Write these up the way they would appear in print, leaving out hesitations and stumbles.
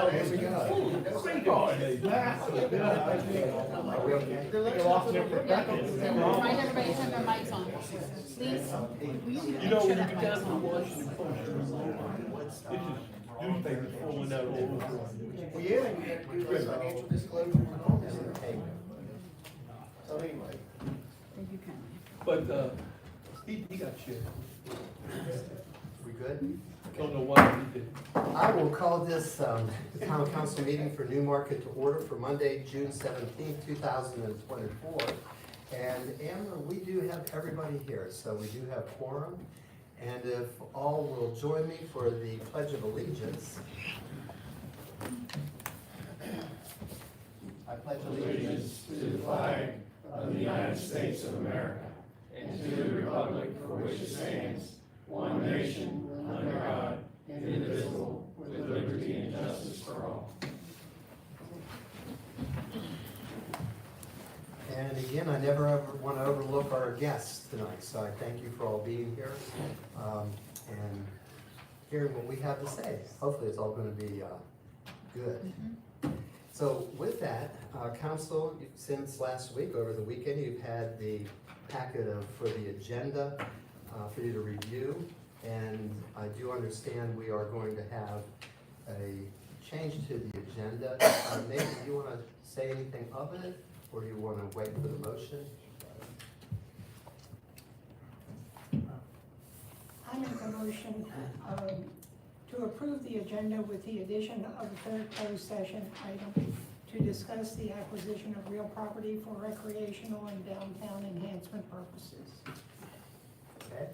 Oh, here we go. Are we okay? They lost their perspective. Remind everybody to turn their mics on, please. You know, when you get down to the Washington Post, it's just newspapers falling out all over. Well, yeah, and you have to do the financial disclosures and all this. So anyway. You can. But, he got shit. We good? Don't know why he did. I will call this, the town council meeting for Newmarket to order for Monday, June 17th, 2024. And Amber, we do have everybody here, so we do have quorum. And if all will join me for the Pledge of Allegiance. I pledge allegiance To the flag of the United States of America and to the republic for which it stands, one nation, under God, indivisible, with liberty and justice for all. And again, I never ever want to overlook our guests tonight, so I thank you for all being here and hearing what we have to say. Hopefully, it's all going to be good. So with that, council, since last week, over the weekend, you've had the packet for the agenda for you to review. And I do understand we are going to have a change to the agenda. Maybe you want to say anything of it, or do you want to wait for the motion? I make a motion to approve the agenda with the addition of a third closed session item to discuss the acquisition of real property for recreational and downtown enhancement purposes. Okay,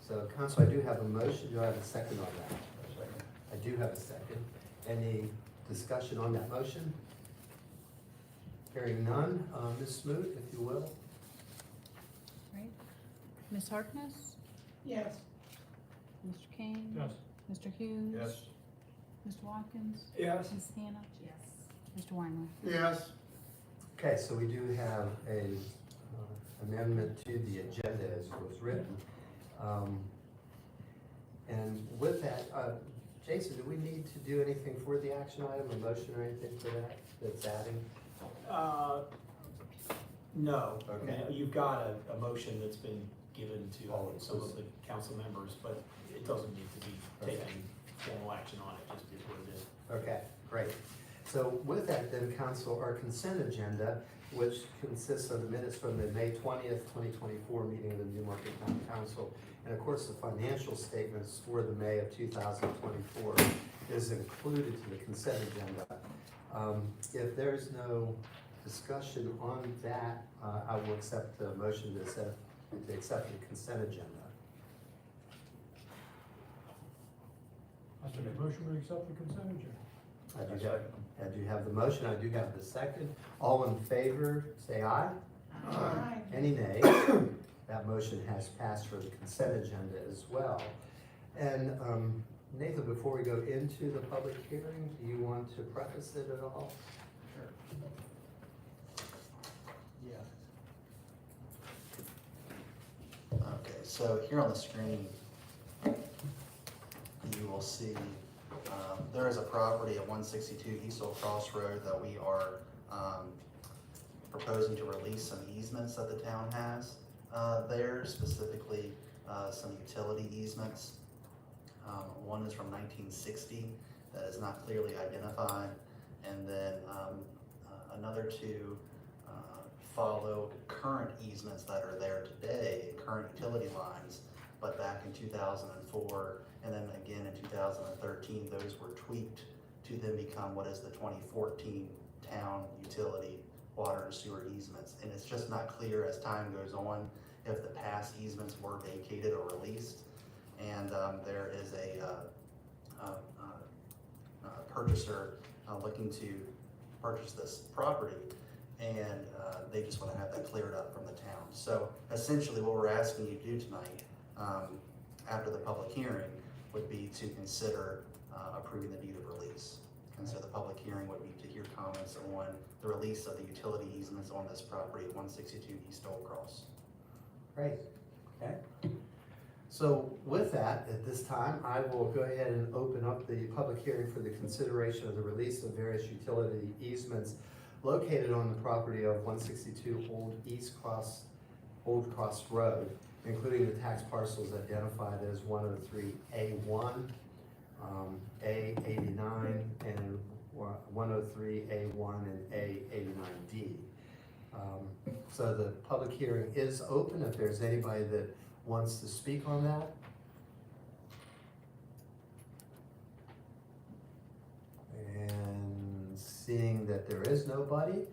so council, I do have a motion. Do I have a second on that? I do have a second. Any discussion on that motion? Hearing none, Ms. Smoot, if you will. Right. Ms. Harkness? Yes. Mr. King? Yes. Mr. Hughes? Yes. Mr. Watkins? Yes. Ms. Hannah? Yes. Mr. Weimer? Yes. Okay, so we do have a amendment to the agenda as was written. And with that, Jason, do we need to do anything for the action item, a motion or anything for that, that's adding? No. Okay. You've got a motion that's been given to Oh, some of the council members, but it doesn't need to be taking formal action on it, just is what it is. Okay, great. So with that then, council, our consent agenda, which consists of the minutes from the May 20th, 2024 meeting of the Newmarket Town Council, and of course the financial statements for the May of 2024 is included to the consent agenda. If there's no discussion on that, I will accept the motion to accept the consent agenda. I said a motion to accept the consent agenda. I do have the motion, I do have the second. All in favor, say aye. Aye. Any nay? That motion has passed for the consent agenda as well. And Nathan, before we go into the public hearing, do you want to preface it at all? Yeah. Okay, so here on the screen, you will see there is a property at 162 East Old Cross Road that we are proposing to release some easements that the town has there, specifically some utility easements. One is from 1960 that is not clearly identified, and then another two follow current easements that are there today, current utility lines, but back in 2004 and then again in 2013, those were tweaked to then become what is the 2014 town utility water and sewer easements. And it's just not clear as time goes on if the past easements were vacated or released. And there is a purchaser looking to purchase this property, and they just want to have that cleared up from the town. So essentially what we're asking you to do tonight, after the public hearing, would be to consider approving the deed of release. And so the public hearing would be to hear comments on the release of the utility easements on this property at 162 East Old Cross. Great, okay. So with that, at this time, I will go ahead and open up the public hearing for the consideration of the release of various utility easements located on the property of 162 Old Cross Road, including the tax parcels identified as 103A1, A89, and 103A1 and A89D. So the public hearing is open if there's anybody that wants to speak on that. And seeing that there is nobody,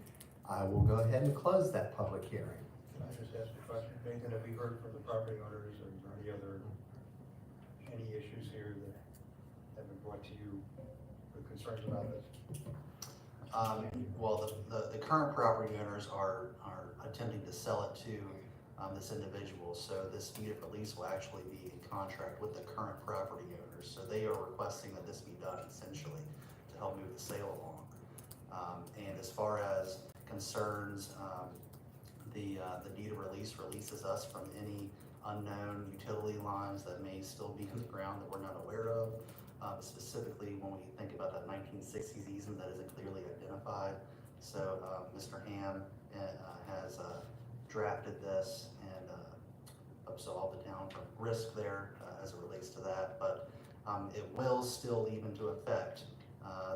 I will go ahead and close that public hearing. Can I just ask a question? Nathan, have we heard from the property owners or any issues here that have been brought to you with concerns about this? Well, the current property owners are attempting to sell it to this individual, so this deed of release will actually be in contract with the current property owners. So they are requesting that this be done essentially to help move the sale along. And as far as concerns, the deed of release releases us from any unknown utility lines that may still be in the ground that we're not aware of. Specifically when we think about that 1960s easement that isn't clearly identified. So Mr. Ham has drafted this and absolved the town from risk there as it relates to that, but it will still leave into effect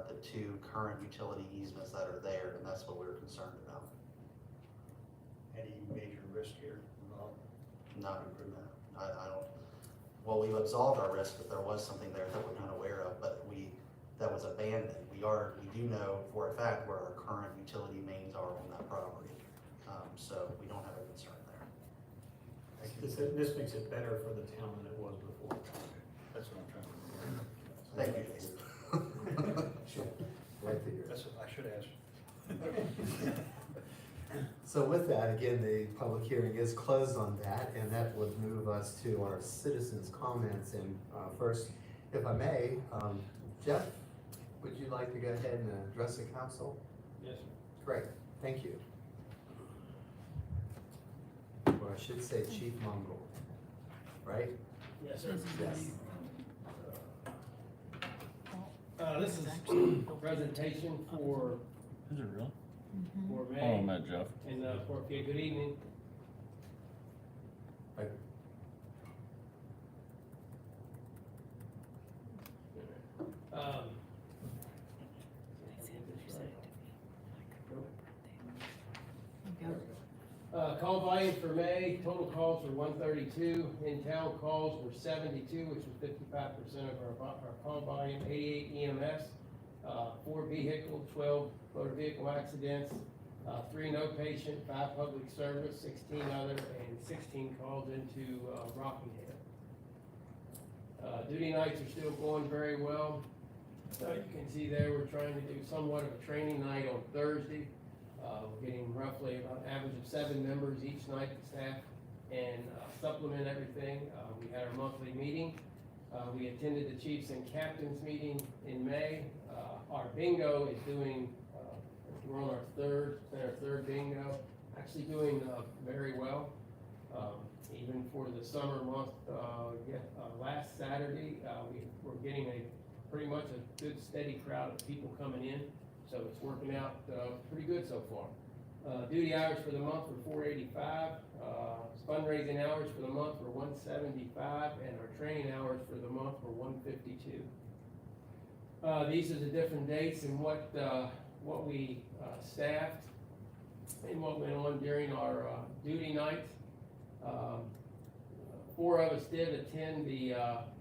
the two current utility easements that are there, and that's what we're concerned about. Any major risk here involved? Not improving that. I don't, well, we've absolved our risk if there was something there that we're not aware of, but that was abandoned. We do know for a fact where our current utility mains are on that property. So we don't have a concern there. This makes it better for the town than it was before. That's what I'm trying to do. Thank you, Jason. Right there. That's what I should ask. So with that, again, the public hearing is closed on that, and that would move us to our citizens' comments. And first, if I may, Jeff, would you like to go ahead and address the council? Yes, sir. Great, thank you. Or I should say Chief Mongol, right? Yes, sir. Yes. This is a presentation for Is it real? May. Oh, I met Jeff. And, okay, good evening. Right. Call volume for May, total calls were 132, in-town calls were 72, which was 55% of our call volume, 88 EMS, 4 vehicle, 12 motor vehicle accidents, 3 no patient, 5 public service, 16 other, and 16 calls into Rockingham. Duty nights are still going very well. You can see there, we're trying to do somewhat of a training night on Thursday. We're getting roughly about an average of 7 members each night to staff and supplement everything. We had our monthly meeting. We attended the Chiefs and Captains meeting in May. Our bingo is doing, we're on our third bingo, actually doing very well. Even for the summer month, last Saturday, we were getting pretty much a good steady crowd of people coming in. So it's working out pretty good so far. Duty hours for the month were 485. Fundraising hours for the month were 175, and our training hours for the month were 152. These are the different dates and what we staffed and what went on during our duty nights. 4 of us did attend the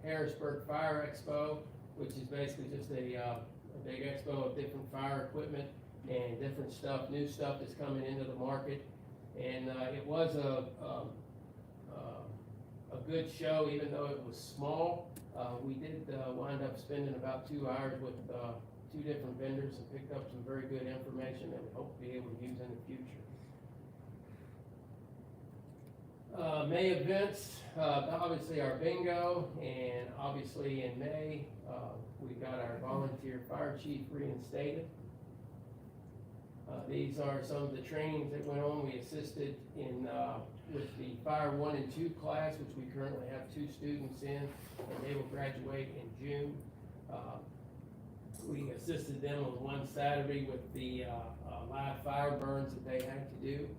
Harrisburg Fire Expo, which is basically just a big expo of different fire equipment and different stuff, new stuff that's coming into the market. And it was a good show, even though it was small. We did wind up spending about 2 hours with 2 different vendors and picked up some very good information that we hope to be able to use in the future. May events, obviously our bingo, and obviously in May, we got our volunteer fire chief reinstated. These are some of the trainings that went on. We assisted in, with the Fire 1 and 2 class, which we currently have 2 students in, and they will graduate in June. We assisted them on one Saturday with the live fire burns that they had to do.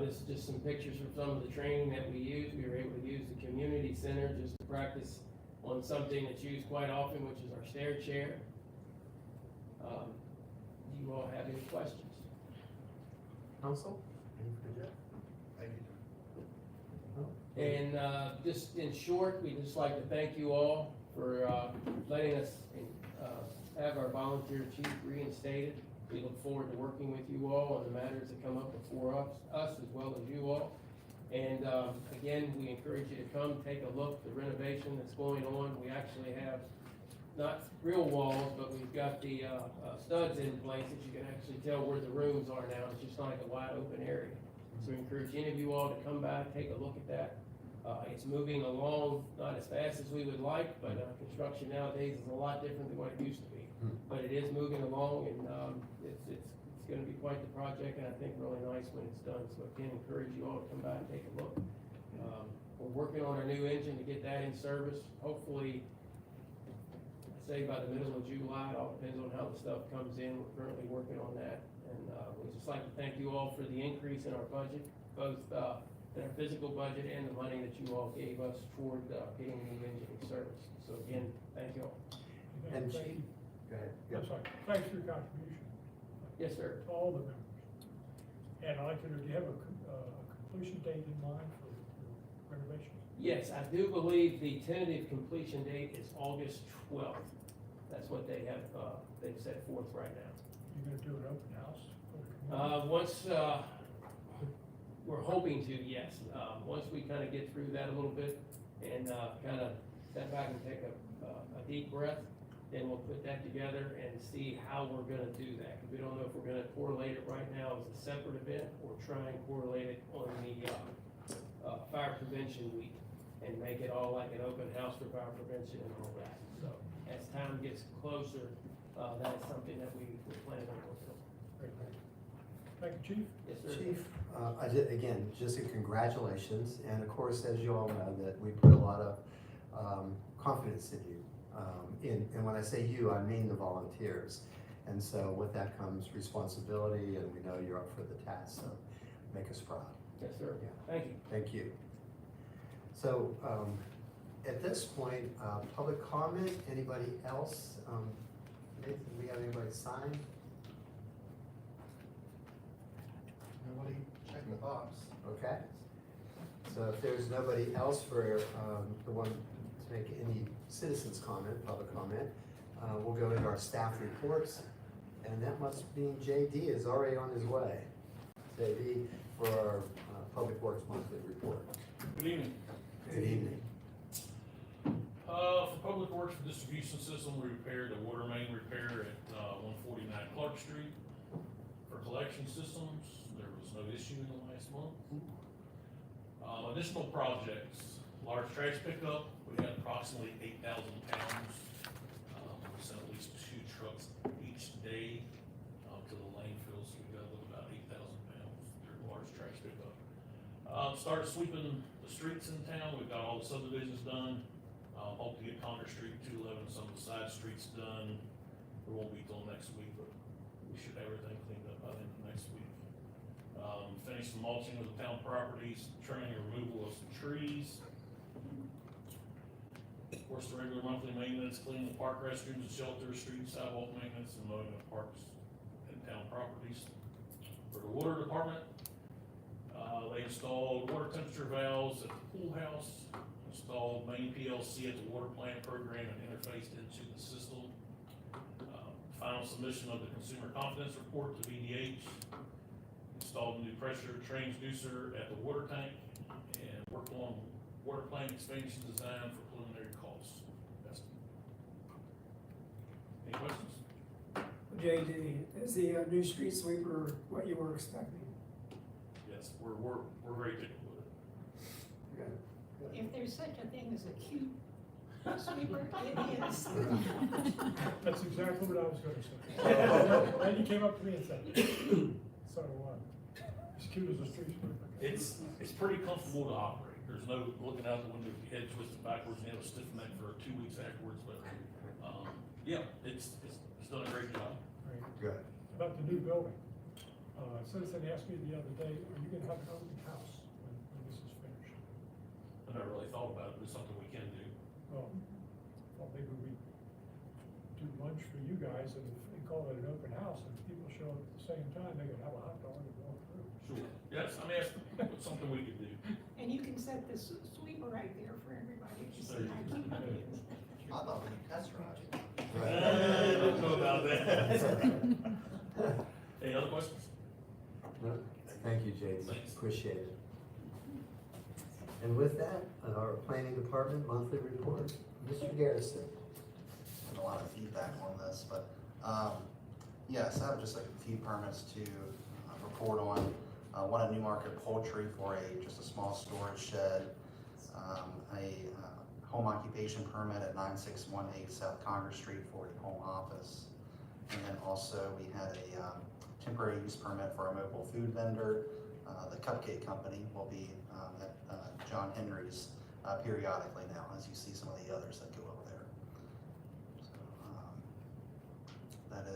This is just some pictures from some of the training that we used. We were able to use the community center just to practice on something that's used quite often, which is our stair chair. Do you all have any questions? Council? Any for Jeff? Thank you. And just in short, we'd just like to thank you all for letting us have our volunteer chief reinstated. We look forward to working with you all on the matters that come up before us as well as you all. And again, we encourage you to come take a look, the renovation that's going on. We actually have not real walls, but we've got the studs in place that you can actually tell where the rooms are now. It's just like a wide open area. So we encourage any of you all to come by, take a look at that. It's moving along, not as fast as we would like, but construction nowadays is a lot different than what it used to be. But it is moving along, and it's gonna be quite the project, and I think really nice when it's done. So again, encourage you all to come by and take a look. We're working on our new engine to get that in service. Hopefully, I'd say by the middle of July. It all depends on how the stuff comes in. We're currently working on that. And we'd just like to thank you all for the increase in our budget, both in our physical budget and the money that you all gave us toward getting the new engine in service. So again, thank you all. And Thank you. Go ahead. I'm sorry, thanks for your contribution Yes, sir. to all the members. And I'd like to know, do you have a completion date in mind for renovations? Yes, I do believe the tentative completion date is August 12th. That's what they have, they've set forth right now. You're gonna do an open house for the community? Once, we're hoping to, yes. Once we kind of get through that a little bit and kind of step back and take a deep breath, then we'll put that together and see how we're gonna do that. We don't know if we're gonna correlate it right now as a separate event or try and correlate it on the fire prevention week and make it all like an open house for fire prevention and all that. So as time gets closer, that's something that we plan on working on. Great, thank you, Chief. Yes, sir. Chief, again, just a congratulations, and of course, as you all know, that we put a lot of confidence in you. And when I say you, I mean the volunteers. And so with that comes responsibility, and we know you're up for the task, so make us proud. Yes, sir. Yeah. Thank you. Thank you. So at this point, public comment, anybody else? Nathan, we have anybody sign? Nobody checking the box. Okay. So if there's nobody else for the one to make any citizens comment, public comment, we'll go into our staff reports. And that must mean JD is already on his way. JD for our Public Works monthly report. Good evening. Good evening. For Public Works for distribution system, we repaired a water main repair at 149 Clark Street. For collection systems, there was no issue in the last month. Additional projects, large trash pickup, we had approximately 8,000 pounds. We sent at least 2 trucks each day to the landfill, so we got about 8,000 pounds through large trash pickup. Started sweeping the streets in town. We've got all the subdivisions done. Hope to get Congress Street, 211, some of the side streets done. It won't be till next week, but we should have everything cleaned up by the end of next week. Finish the mulching of the town properties, trimming and removal of some trees. Of course, the regular monthly maintenance, cleaning the park restrooms and shelters, street and sidewalk maintenance, and mowing of parks and town properties. For the water department, they installed water temperature valves at the pool house, installed main PLC at the water plant program and interfaced into the system. Final submission of the consumer confidence report to VDH. Installed a new pressure transducer at the water tank and worked on water plant expansion design for preliminary costs. Any questions? JD, is the new street sweeper what you were expecting? Yes, we're very tickled with it. Good. If there's such a thing as a cute sweeper, it is. That's exactly what I was gonna say. And he came up to me and said, so, as cute as a street sweeper. It's pretty comfortable to operate. There's no looking out the window, your head twisted backwards, and you have a stiff neck for 2 weeks afterwards, but, yeah, it's done a great job. Right. Good. About the new building, a citizen asked me the other day, are you gonna have an open house when this is finished? I never really thought about it, but it's something we can do. Well, well, maybe we do lunch for you guys and call it an open house, and if people show up at the same time, they can have a hot dog and walk through. Sure. Yes, I mean, it's something we could do. And you can set this sweeper right there for everybody to see. I thought we could test drive. I don't know about that. Any other questions? No, thank you, Jason. Thanks. Appreciate it. And with that, our planning department monthly report, Mr. Garrison. A lot of feedback on this, but, yes, I have just a few permits to report on. One at Newmarket Poultry for just a small storage shed, a home occupation permit at 9618 South Congress Street for a home office. And then also we had a temporary use permit for a mobile food vendor. The Cupcake Company will be at John Henry's periodically now, as you see some of the others that go over there.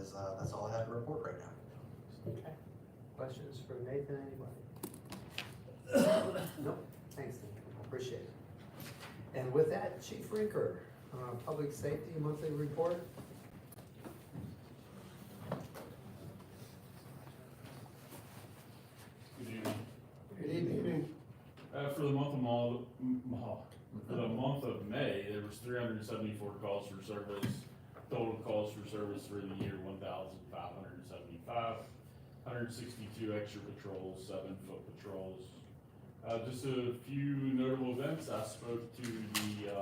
So, that's all I have to report right now. Okay. Questions for Nathan, anybody? Nope, thanks, Nathan, I appreciate it. And with that, Chief Rinker, Public Safety Monthly Report. Good evening. Good evening. For the month of May, there was 374 calls for service. Total calls for service for the year 1,575. 162 extra patrols, 7-foot patrols. Just a few notable events. I spoke to the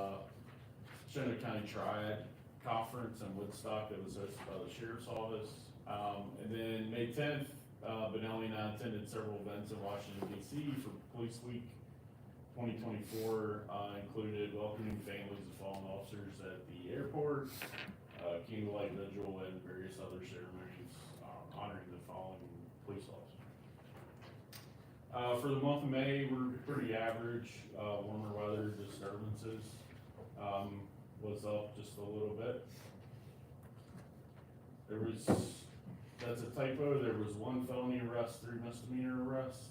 Shenandoah County Triad Conference in Woodstock that was hosted by the Sheriff's Office. And then May 10th, Benelli and I attended several events in Washington, D.C. for Police Week 2024, included welcoming families of fallen officers at the airport, candlelight vigil, and various other ceremonies honoring the fallen police officers. For the month of May, we're pretty average. Warmer weather disturbances was up just a little bit. That's a typo, there was 1 felony arrest, 3 misdemeanor arrests,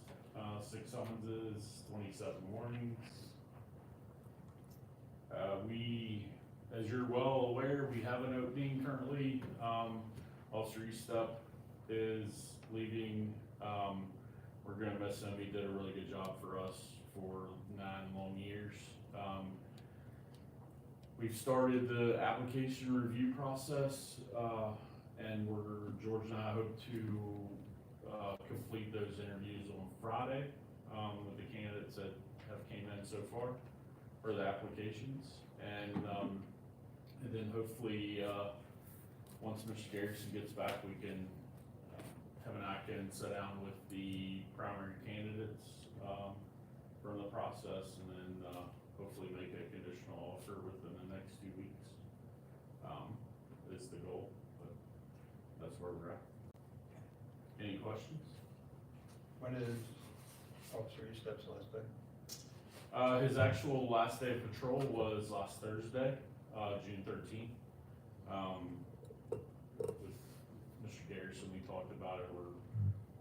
6 summonses, 27 warnings. As you're well aware, we have an opening currently. Officer Eastup is leaving. We're gonna miss him. He did a really good job for us for 9 long years. We've started the application review process, and George and I hope to complete those interviews on Friday with the candidates that have came in so far for the applications. And then hopefully, once Mr. Garrison gets back, we can have an act and sit down with the primary candidates from the process, and then hopefully make a conditional offer within the next 2 weeks. Is the goal, but that's where we're at. Any questions? When is Officer Eastup's last day? His actual last day of patrol was last Thursday, June 13th. With Mr. Garrison, we talked about it. We're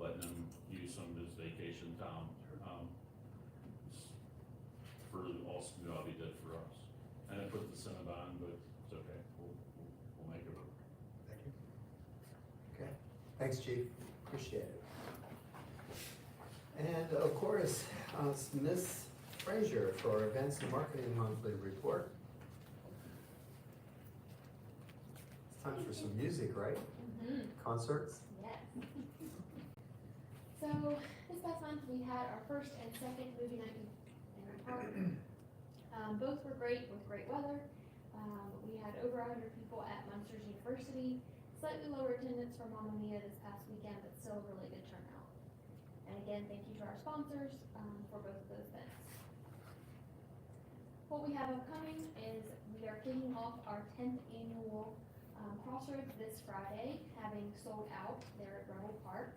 letting him use some of his vacation time for the awesome job he did for us. And it puts us in a bind, but it's okay. We'll make it work. Thank you. Okay, thanks, Chief, appreciate it. And of course, Ms. Frazier for our Events and Marketing Monthly Report. It's time for some music, right? Concerts? Yes. So, this past month we had our first and second movie night in the park. Both were great with great weather. We had over 100 people at Munsters University. Slightly lower attendance for Mamma Mia this past weekend, but still a really good turnout. And again, thank you to our sponsors for both of those events. What we have upcoming is we are kicking off our 10th annual Crossroads this Friday, having sold out there at Rebel Park.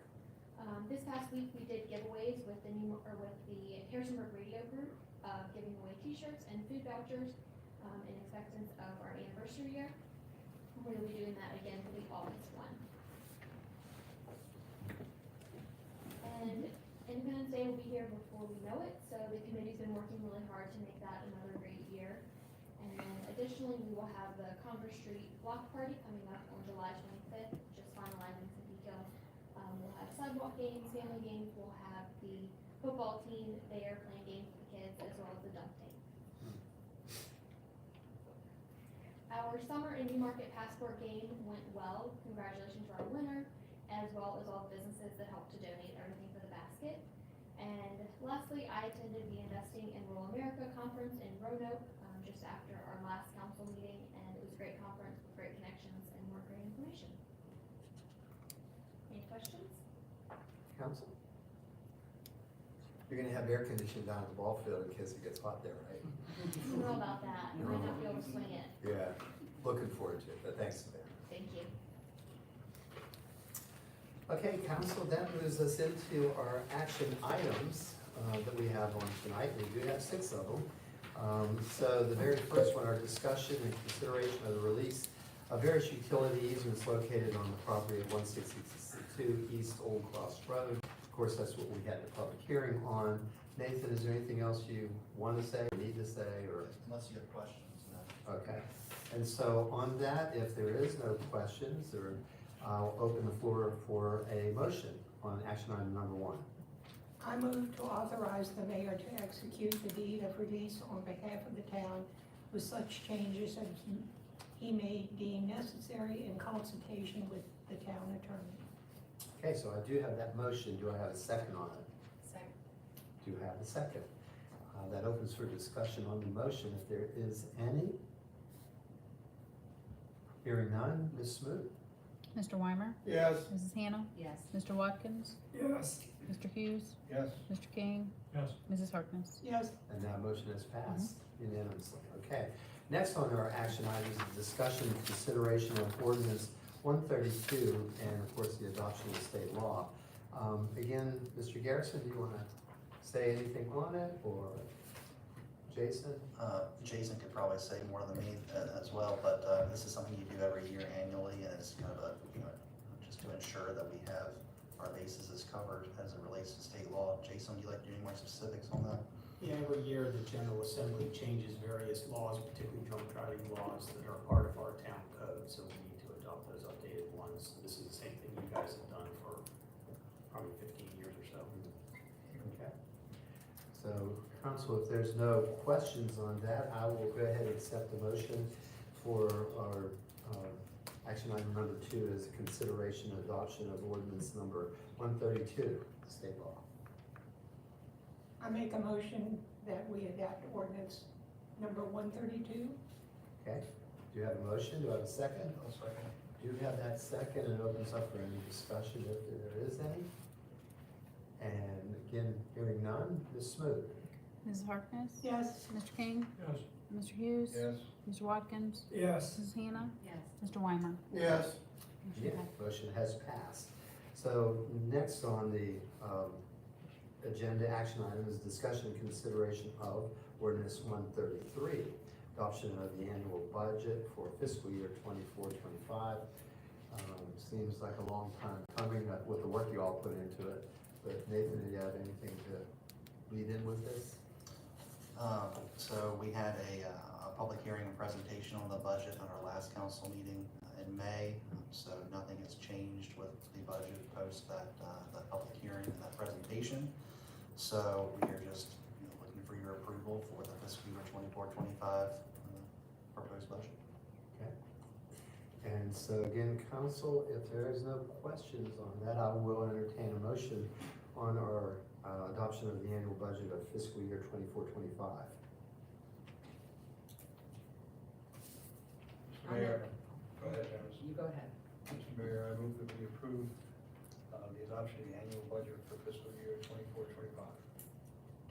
This past week, we did giveaways with the Harrisonburg Radio Group, giving away t-shirts and food vouchers, in expectance of our anniversary year. We will be doing that again for the August one. And Independence Day will be here before we know it, so the committee's been working really hard to make that another great year. And then additionally, we will have the Congress Street Block Party coming up on July 25th, just finalizing some details. We'll have sidewalk games, family games, we'll have the football team there playing games with the kids, as well as the dunk tank. Our summer Indie Market Passport game went well. Congratulations to our winner, as well as all the businesses that helped to donate everything for the basket. And lastly, I attended the Investing in Rural America conference in Roanoke, just after our last council meeting, and it was a great conference with great connections and more great information. Any questions? Council? You're gonna have air conditioning down at the ball field in case it gets hot there, right? I don't know about that. You might not be able to swing it. Yeah, looking forward to it, but thanks, Savannah. Thank you. Okay, council, that moves us into our action items that we have on tonight. We do have 6 of them. So the very first one, our discussion and consideration of the release of various utility easements located on the property at 162 East Old Cross Road. Of course, that's what we had the public hearing on. Nathan, is there anything else you want to say, need to say, or? Unless you have questions, no. Okay, and so on that, if there is no questions, or I'll open the floor for a motion on action item number 1. I move to authorize the mayor to execute the deed of release on behalf of the town with such changes as he may deem necessary in consultation with the town attorney. Okay, so I do have that motion. Do I have a second on it? Second. Do you have a second? That opens for discussion on the motion, if there is any. Hearing none, Ms. Smoot? Mr. Weimer? Yes. Mrs. Hannah? Yes. Mr. Watkins? Yes. Mr. Hughes? Yes. Mr. King? Yes. Mrs. Harkness? Yes, And that motion has passed unanimously. Okay. Next on our action items is discussion and consideration of ordinance 132 and of course the adoption of state law. Again, Mr. Garrison, do you want to say anything on it, or Jason? Jason could probably say more than me as well, but this is something you do every year annually, and it's kind of a, just to ensure that we have our bases is covered as it relates to state law. Jason, would you like to do any more specifics on that? Yeah, every year the General Assembly changes various laws, particularly drunk driving laws that are part of our town code, so we need to adopt those updated ones. This is the same thing you guys have done for probably 15 years or so. Okay. So, council, if there's no questions on that, I will go ahead and accept the motion for our action item number 2 as consideration and adoption of ordinance number 132, state law. I make a motion that we adopt ordinance number 132. Okay, do you have a motion? Do I have a second? I'll second. Do you have that second, and opens up for any discussion if there is any? And again, hearing none, Ms. Smoot? Mrs. Harkness? Yes, Mr. King? Yes. Mr. Hughes? Yes. Mr. Watkins? Yes. Mrs. Hannah? Yes. Mr. Weimer? Yes. Yeah, motion has passed. So next on the agenda action item is discussion and consideration of ordinance 133, adoption of the annual budget for fiscal year 24-25. Seems like a long time coming with the work you all put into it. But Nathan, do you have anything to lead in with this? So we had a public hearing and presentation on the budget at our last council meeting in May. So nothing has changed with the budget post that public hearing and that presentation. So we are just looking for your approval for the fiscal year 24-25 proposed budget. Okay. And so again, council, if there is no questions on that, I will entertain a motion on our adoption of the annual budget of fiscal year 24-25. Mr. Mayor, go ahead, Dennis. You go ahead. Mr. Mayor, I move that we approve the adoption of the annual budget for fiscal year 24-25.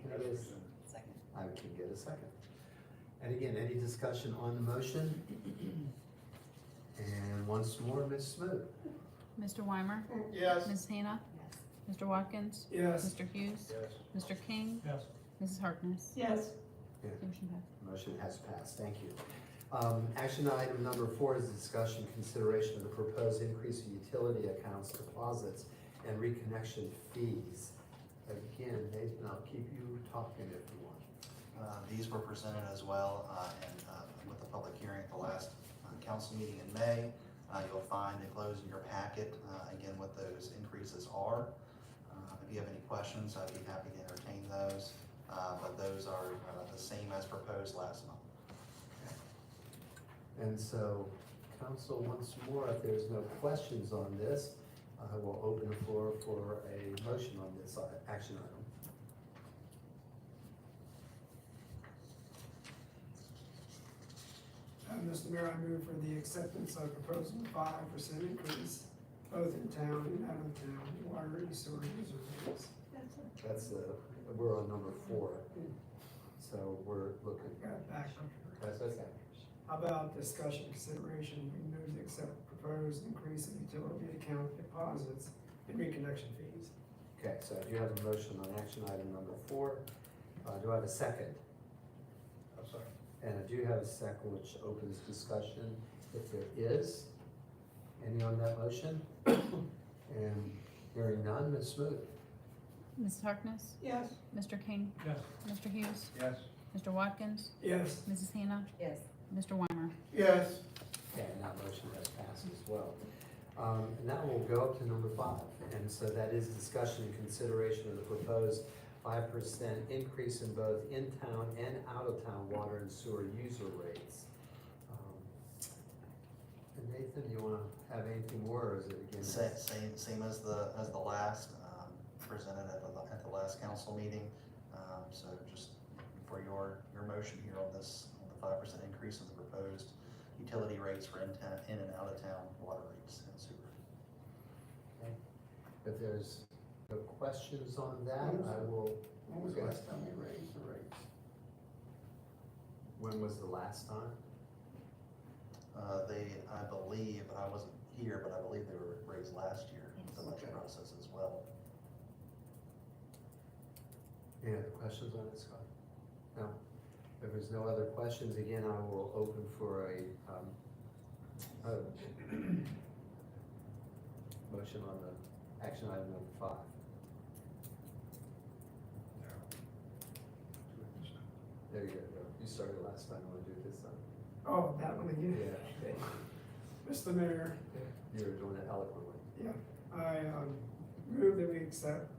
Can I get a Second. I can get a second. And again, any discussion on the motion? And once more, Ms. Smoot. Mr. Weimer? Yes. Ms. Hannah? Mr. Watkins? Yes. Mr. Hughes? Yes. Mr. King? Yes. Mrs. Harkness? Yes. Motion passed. Motion has passed, thank you. Action item number 4 is discussion consideration of the proposed increase of utility accounts, deposits, and reconnection fees. Again, Nathan, I'll keep you talking if you want. These were presented as well, with the public hearing at the last council meeting in May. You'll find enclosed in your packet, again, what those increases are. If you have any questions, I'd be happy to entertain those, but those are the same as proposed last month. And so, council, once more, if there's no questions on this, I will open the floor for a motion on this action item. Mr. Mayor, I move for the acceptance of proposal 5% increase, both in town and out of town, water and sewer user rates. That's, we're on number 4, so we're looking. Got it back. That's okay. How about discussion consideration, we move to accept proposed increase in utility account deposits and reconnection fees. Okay, so I do have a motion on action item number 4. Do I have a second? I'm sorry. And I do have a second, which opens discussion, if there is any on that motion. And hearing none, Ms. Smoot. Mrs. Harkness? Yes. Mr. King? Yes. Mr. Hughes? Yes. Mr. Watkins? Yes. Mrs. Hannah? Yes. Mr. Weimer? Yes. Okay, and that motion has passed as well. And now we'll go up to number 5, and so that is discussion and consideration of the proposed 5% increase in both in-town and out-of-town water and sewer user rates. And Nathan, you wanna have anything more, or is it again? Same as the last, presented at the last council meeting. So just for your motion here on this, on the 5% increase in the proposed utility rates for in and out of town water rates and sewer. Okay. If there's no questions on that, I will. When was the last time we raised the rates? When was the last time? I believe, I wasn't here, but I believe they were raised last year, the budget process as well. Any other questions on this, Scott? No? If there's no other questions, again, I will open for a motion on the action item number 5. There you go. You started last time. You want to do it this time? Oh, that one again? Yeah. Mr. Mayor, You were doing it eloquently. I move that we accept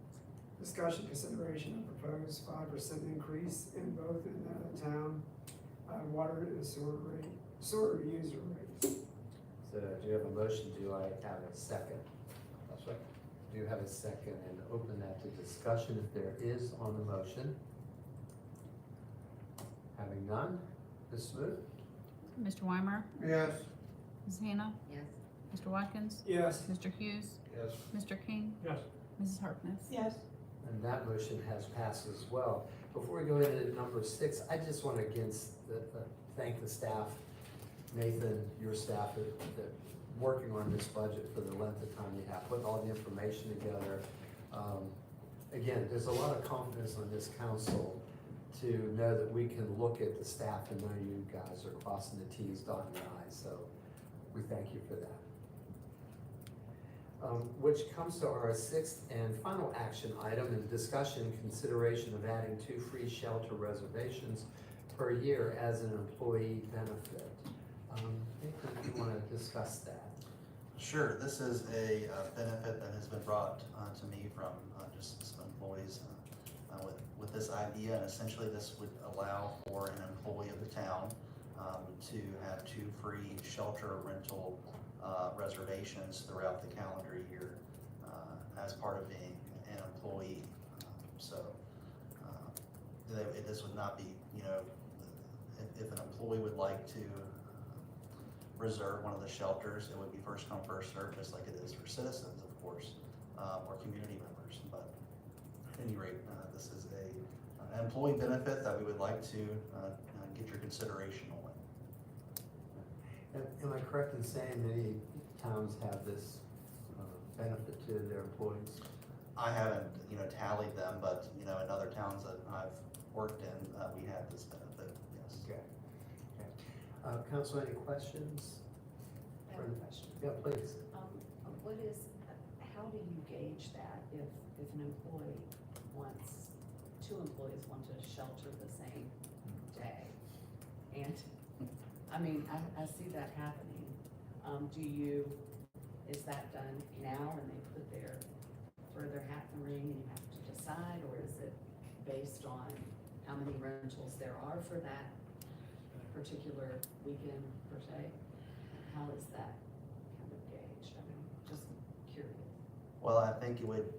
discussion consideration of proposed 5% increase in both in out of town water and sewer user rates. So do you have a motion? Do I have a second? I'll second. Do you have a second, and open that to discussion if there is on the motion? Having none, Ms. Smoot? Mr. Weimer? Yes. Mrs. Hannah? Yes. Mr. Watkins? Yes. Mr. Hughes? Yes. Mr. King? Yes. Mrs. Harkness? Yes. And that motion has passed as well. Before we go into number 6, I just want to again thank the staff, Nathan, your staff, that working on this budget for the length of time you have, putting all the information together. Again, there's a lot of confidence on this council to know that we can look at the staff and know you guys are crossing the T's, dotting the I's, so we thank you for that. Which comes to our 6th and final action item, in discussion and consideration of adding 2 free shelter reservations per year as an employee benefit. Nathan, do you want to discuss that? Sure, this is a benefit that has been brought to me from just some employees with this idea, and essentially this would allow for an employee of the town to have 2 free shelter rental reservations throughout the calendar year as part of being an employee. This would not be, if an employee would like to reserve one of the shelters, it would be first come, first served, just like it is for citizens, of course, or community members. But at any rate, this is an employee benefit that we would like to get your consideration on. Am I correct in saying many towns have this benefit to their employees? I haven't, tallied them, but, in other towns that I've worked in, we have this benefit, yes. Okay. Council, any questions? I have a question. Yeah, please. What is, how do you gauge that if an employee wants, two employees want to shelter the same day? And, I mean, I see that happening. Is that done now and they throw their hat in the ring and you have to decide, or is it based on how many rentals there are for that particular weekend per se? How is that kind of gauged? I mean, just curious. Well, I think it would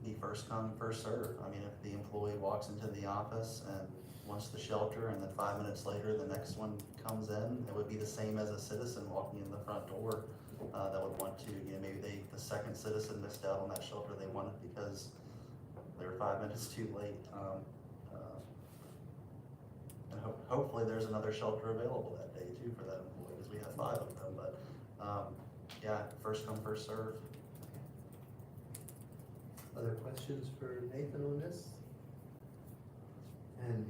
be first come, first serve. I mean, if the employee walks into the office and wants the shelter, and then 5 minutes later, the next one comes in, it would be the same as a citizen walking in the front door that would want to, maybe the second citizen missed out on that shelter they wanted because they were 5 minutes too late. And hopefully there's another shelter available that day too for that employee, because we have 5 of them, but yeah, first come, first serve. Other questions for Nathan on this? And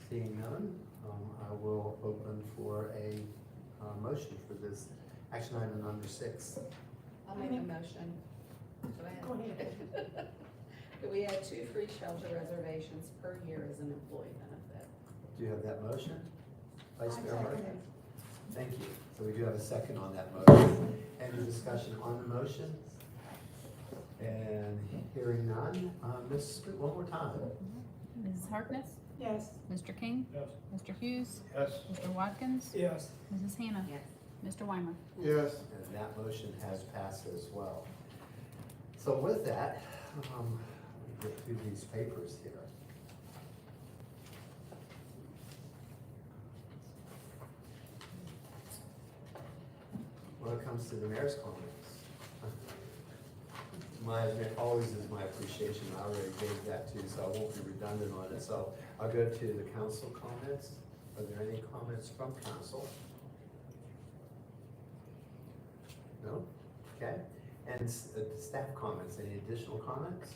seeing none, I will open for a motion for this action item number 6. I'll make a motion. Go ahead. Go ahead. That we add 2 free shelter reservations per year as an employee benefit. Do you have that motion? Vice I Mayor second Martin? it. Thank you. So we do have a second on that motion. Any discussion on the motion? And hearing none, Ms. Scoot, one more time. Mrs. Harkness, Yes. Mr. King, Yes. Mr. Hughes, Yes. Mr. Watkins, Yes. Mrs. Hannah, Yes. Mr. Weimer. Yes. And that motion has passed as well. So with that, let me get through these papers here. When it comes to the mayor's comments, always is my appreciation. I already gave that to you, so I won't be redundant on it. So I'll go to the council comments. Are there any comments from council? No? Okay. And staff comments, any additional comments?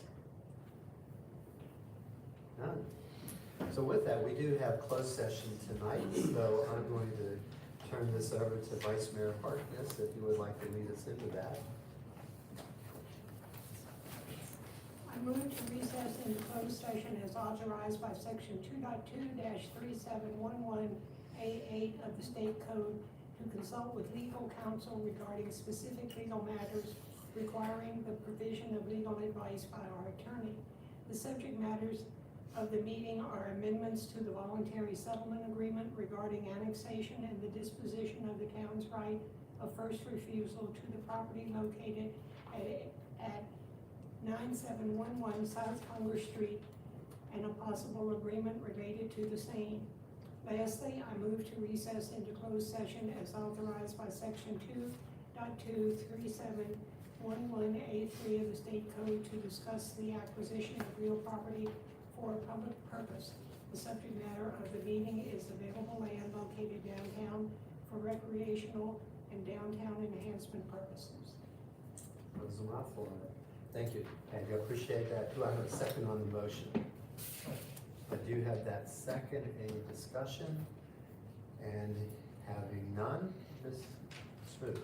None. So with that, we do have closed session tonight, so I'm going to turn this over to Vice Mayor Harkness, if you would like to lead us into that. I move to recess into closed session as authorized by section 2.2-3711A8 of the state code to consult with legal counsel regarding specific legal matters requiring the provision of legal advice by our attorney. The subject matters of the meeting are amendments to the voluntary settlement agreement regarding annexation and the disposition of the town's right of first refusal to the property located at 9711 South Hunger Street, and a possible agreement related to the same. Lastly, I move to recess into closed session as authorized by section 2.23711A3 of the state code to discuss the acquisition of real property for a public purpose. The subject matter of the meeting is available land located downtown for recreational and downtown enhancement purposes. That was a mouthful. Thank you. Thank you. I appreciate that. Do I have a second on the motion? I do have that second. Any discussion? And having none, Ms. Smoot.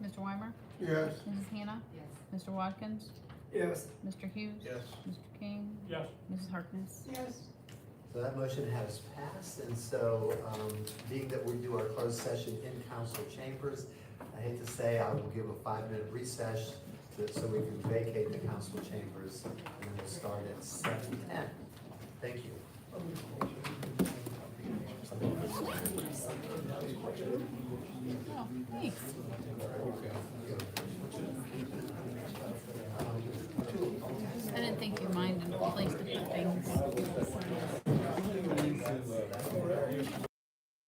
Mr. Weimer, Yes. Mrs. Hannah, Yes. Mr. Watkins, Yes. Mr. Hughes, Yes. Mr. King, Yes. Mrs. Harkness. Yes. So that motion has passed, and so being that we do our closed session in council chambers, I hate to say, I will give a 5-minute recess so we can vacate the council chambers, and then we'll start at 7:10. Thank you. Oh, thanks.